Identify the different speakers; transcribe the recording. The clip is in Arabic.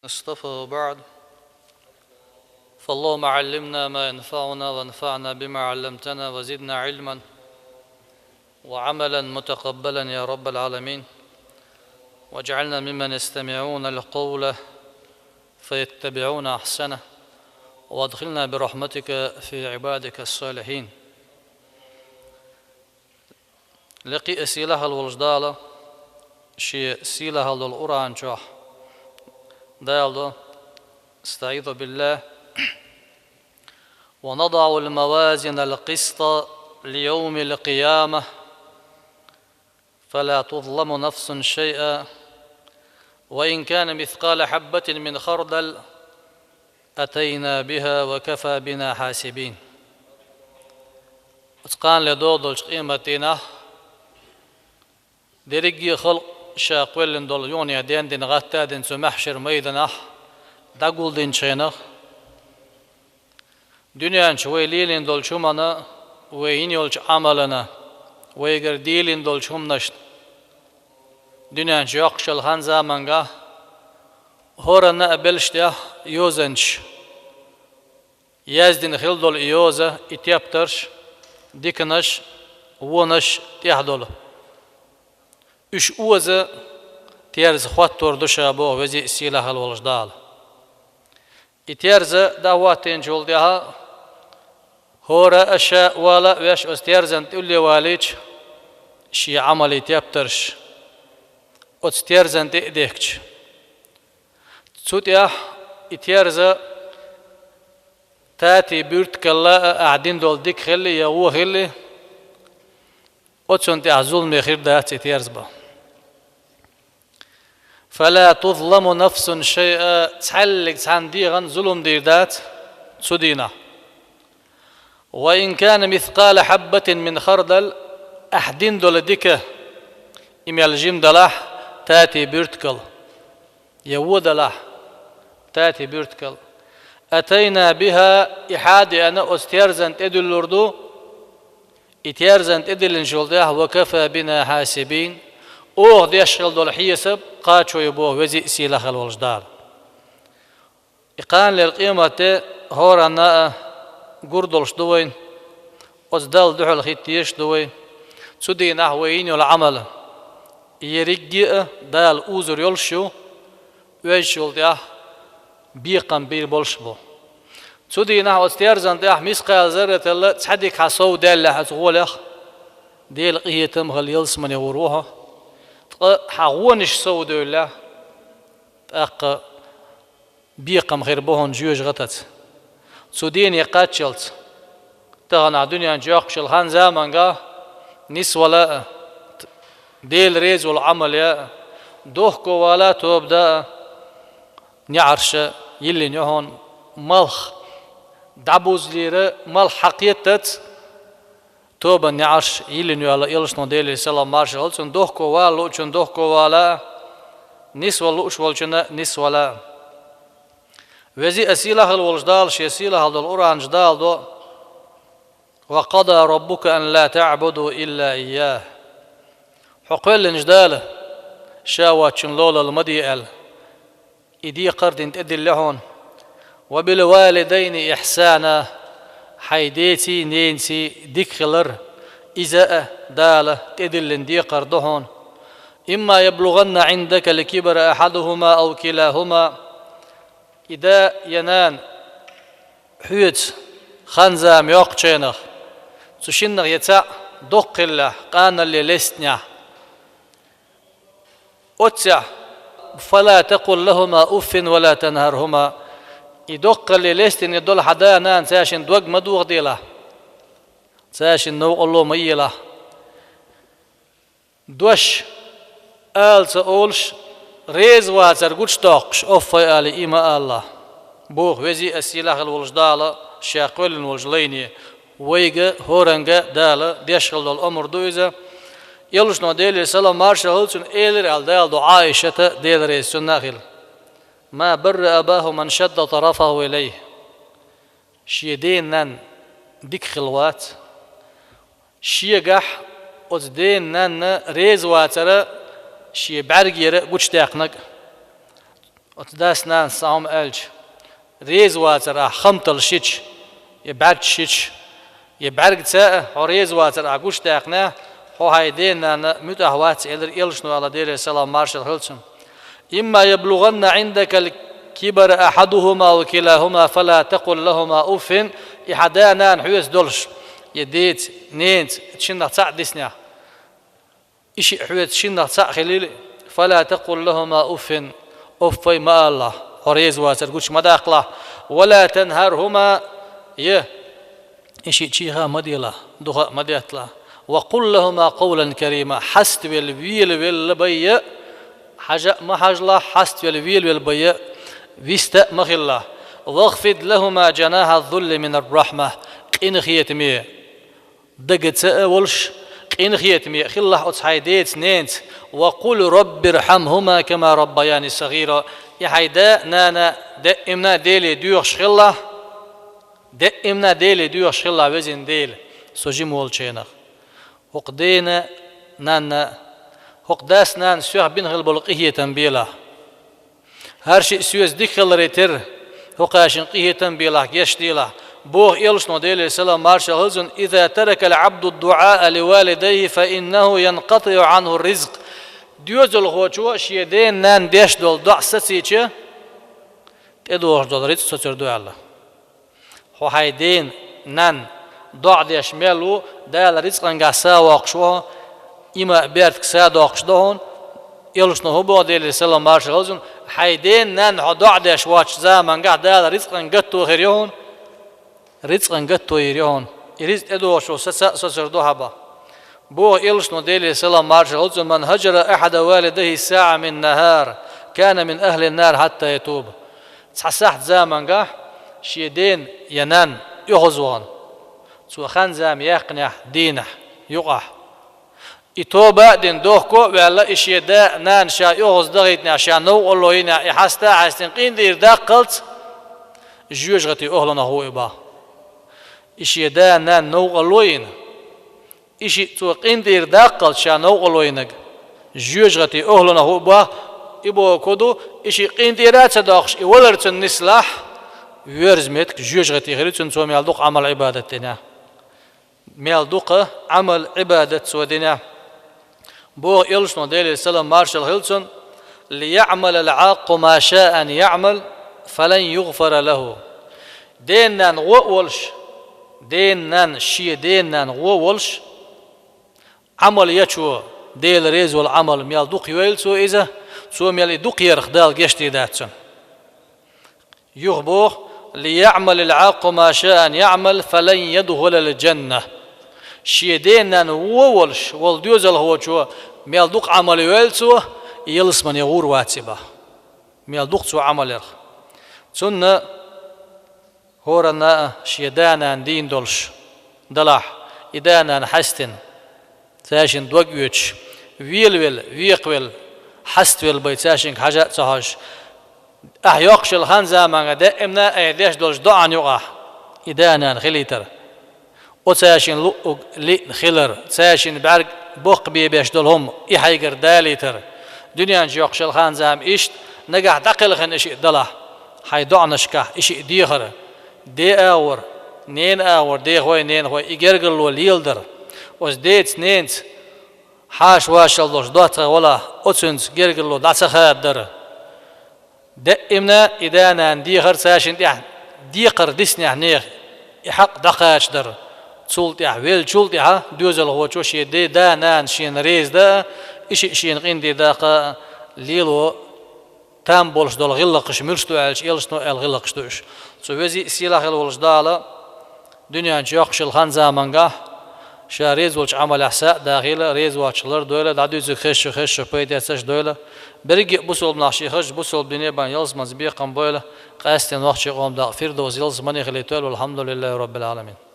Speaker 1: اصطفى وبعد فاللهم علمنا ما ينفعنا وانفعنا بما علمتنا وزدنا علما وعملا متقبلا يا رب العالمين، واجعلنا ممن يستمعون القول فيتبعون أحسنه، وادخلنا برحمتك في عبادك الصالحين. لقي أسيلها الوجدالة شي سيلها للقرآن جاح دالو. استعيذ بالله. ونضع الموازين القسط ليوم القيامة فلا تظلم نفس شيئا وإن كان مثقال حبة من خردل أتينا بها وكفى بنا حاسبين. اتقان لدودل قيمتنا درجي خلق شاقويلن دول يوني دين دين غاتا دين سمحشر ميدنا دقول دين شينخ دنيا شوي ليلين دول شمنا وين يولش عملنا ويقر ديلين دول شمنشت دنيا شيقشل خان زامنغا هورنا أبلشتيا يوزنش يازدين خل دول يوزا اتيابترش ديكنش ونش تيحدول üç uazı tierz xwattor duşa bo vezi silah alwaljdal. İtierze davaten joldiha hora aşa wala veş ostierzen tulli waliç şi amali tiyaptırş ostierzen de dekç. Tsutya itierze tati bürt kalla adin dol dik khilli ya wo khilli otson te azul me khir dat itierzba. فلا تظلم نفس شيئا تحلق تحنديغا ظلم ديردات سدينا وإن كان مثقال حبة من خردل أحدين دول ديكه إم الجيم دلاح تاتي بيرتكل يو دلاح تاتي بيرتكل أتينا بها إحادي أنا أستيرزن تدل الأردو إتيرزن تدل الجلداه وكفى بنا حاسبين أوه ديشغل دول حيسب قاتشو يبوه وزي سيلخ الوجدال. إقان للقيمة هورانا قردلش دوين وزدال دحل خيتيش دوين سودي نحوين العمل يرجئ دال أوزر يلشو ويشول دياه بيقن بير بولشبو سودي نحو استيرزن دياه مسقال زرة الله تحديك حصو دال لها تغولخ ديل قيتم غل يلسمن يوروها حاونش سود الله أق بيقم غير بهون جوج غتت سودين يقاتشلت تغنى دنيا جاقش الخان زامنغا نس ولا ديل ريز والعمل يا دوخكو ولا توبدا نعرش يلي نهون ملخ دعبوز ليرة ملخ حقيقتت توبا نعرش يلين يلا يلش نديل السلام مارشال هلتون دوخكو ولا لوشون دوخكو ولا نس ولا لوش ولا نس ولا وزي أسيلة الوجدال شي أسيلة هذا الأورانج دال دو وقضى ربك أن لا تعبدوا إلا إياه حقول نجدال شاواتشن لولا المديال إدي قرد تأدي لهون وبالوالدين إحسانا حيديتي نينسي ديكخلر إذا دالة تدلن دي قردهون إما يبلغن عندك الكبر أحدهما أو كلاهما إذا ينان حيت خنزام يوقشينخ تشينخ يتاع دق الله قانا اللي لسنع أتع فلا تقل لهما أف ولا تنهرهما يدق اللي ليستن يدل حدانا ساشن دوق مدوغ ديلا ساشن نو الله ميلا دوش آل سأولش ريز واتر قدش توقش أوفي آلي إيما الله بوغ وزي أسيلاخ الولجدالة شاقويل الولجليني ويغا هورنغا دالة ديشغل دول أمر دويزا يلوش نو ديلي سلام مارشا هلسون إيلر الدال دو عائشة ديل ريز سناخل ما بر أباه من شد طرفه إليه شيدين نان ديك خلوات شيقح أزدين نان ريز واتر شي بعرق يرى قوش تاقنق وتداس نان سام ألج ريز واتر خمطل شيش يبعد شيش يبعد ساء وريز واتر أقوش تاقنا هو هايدين نان متهوات إلشنو على دير السلام مارشال هيلسون إما يبلغن عندك الكبر أحدهما وكلاهما فلا تقل لهما أف إحدانا نحوس دولش يديت نينت تشنق تاع ديسنيا إشي حويت شنق تاع خليل فلا تقل لهما أف أف ما الله وريز واتر قوش مداقله ولا تنهرهما إشي تشيها مديلا دوها مديتلا وقل لهما قولا كريما حست بالويل والبي حاجة ما حاجلا حست بالويل والبي ويست مخلا واخفض لهما جناح الذل من الرحمة قين خيتمي دقت ولش قين خيتمي خلا أتصحيديت نينت وقل رب ارحمهما كما ربياني صغيرا يحيدا نانا دائمنا ديلي ديوخ شخلا دائمنا ديلي ديوخ شخلا وزن ديل سوجيم والشينخ وقدينا نانا وقداس نان سوح بين غلبلقيه تنبيلا هرشي سوز ديكل ريتر وقاشن قيه تنبيلا يشتيلا بوغ يلشنو ديل السلام مارشال هيلسون إذا ترك العبد الدعاء لوالديه فإنه ينقطع عنه الرزق ديوزل غوچو شيدين نان ديش دول دع سسيچه تدوش دول رزق سوچر دو الله هو هايدين نان دع ديش ميلو دال رزق انغاسا واقشو إما بيرتك ساد واقشدون يلشنو هو ديل السلام مارشال هيلسون هايدين نان دع ديش واش زمان قاعد دال رزق انغتو غيريون رزقا قطو يريون يريز ادوشو سسر دوهبا بو إلشنو ديلي سلام مارشال هيلسون من هجر أحد والديه ساعة من نهار كان من أهل النار حتى يتوب تحسحت زامن قاح شيدين ينان يغزوان سو خان زام يقنح دينه يقح يتوبة دين دوخكو ولا إشيدا نان شا يغز دغيتنا عشان نو الله هنا يحستا عايزين قين دير دا قلت جيوش غتي أهلنا هو إبا إشي دا نان نوغلوين إشي توقين دير داقل شا نوغلوينك جيوش غتي أهلنا هو با إبو كودو إشي قين ديرات داقش إولرتن نسلاح ويرزمتك جيوش غتي غريتن سو ميالدوق عمل عبادتنا ميالدوق عمل عبادت سودنا بو إلشنو ديلي السلام مارشال هيلسون ليعمل العاق ما شاء أن يعمل فلن يغفر له دينان غوولش دينان شي دينان غوولش عمل يشو ديل ريز والعمل ميال دوق يويلسو إذا سو ميال دوق يرخ دال جشتي داتسن يغبوه ليعمل العاق ما شاء أن يعمل فلن يدخل الجنة شي دينان غوولش والديوزل هو شو ميال دوق عمل يويلسو يلس من يغور واتبه ميال دوق سو عمل يرخ سنة هورنا شيدانا دين دولش دلاح إدانا حستن تاشن دوغيوش ويل ويقويل حستويل بيتاشن حاجات صهاش أحيوقش الخان زمان دائمنا أيديش دولش دعان يقع إدانا خليتر وتاشن لي خلر تاشن بعرق بوق بيبيش دولهم إحيقر داليتر دنيا نجيوقش الخان زام إشت نقع دقل خن إشي دلاح حيدعنشكه إشي ديخر دي اور نين اور دي خوي نين خوي يجرجل وليلدر وز ديت نينت حاش واشل دوش دوت ولا أتسنس جرجل دعس خادر دائمنا إدانا ديخر ساشن ديقر ديسني حنيخ يحق دقاش در تولت ويل تولت دوزل هو شو دي دا نان شين ريز دا إشي شين غين دي داقا ليلو تام بولش دول غلقش مرشتو علش يلشنو الغلقش دوش سوزي سيلا خل ولش دالا دنيا جاقش الخان زمانغا شاريز ولش عمل احساء داخله ريز واتشلر دوله دادوز خش بيدسش دوله برجي بوسول ناشي خش بوسول بني بان يلز مزبي قم بوله قاستن وقت قوم دا فردوس يلز مني خليتول والحمد لله رب العالمين